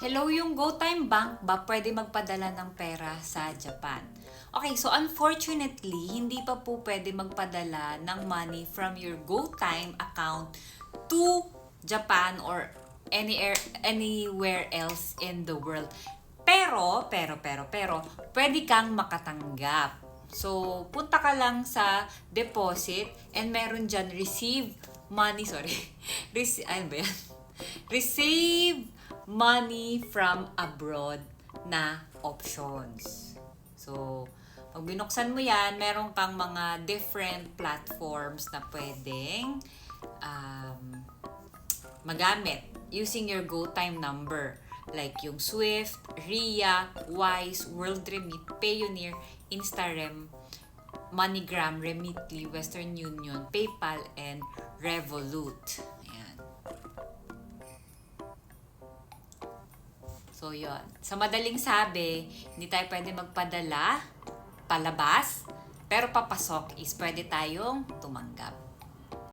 Hello, yung GoTime Bank ba pwede magpadala ng pera sa Japan? Okay, so unfortunately, hindi pa po pwede magpadala ng money from your GoTime account to Japan or anywhere else in the world. Pero, pwede kang makatanggap. So, punta ka lang sa deposit and meron dyan receive money, sorry. Ano ba yan? Receive money from abroad na options. So, pag binuksan mo yan, meron kang mga different platforms na pwedeng magamit using your GoTime number. Like yung Swift, Ria, Wise, WorldRemit, Payoneer, Instarem, MoneyGram, Remitly, Western Union, PayPal, and Revolut. Ayan. So, yun. Sa madaling sabi, hindi tayo pwede magpadala, palabas, pero papasok is pwede tayong tumanggap.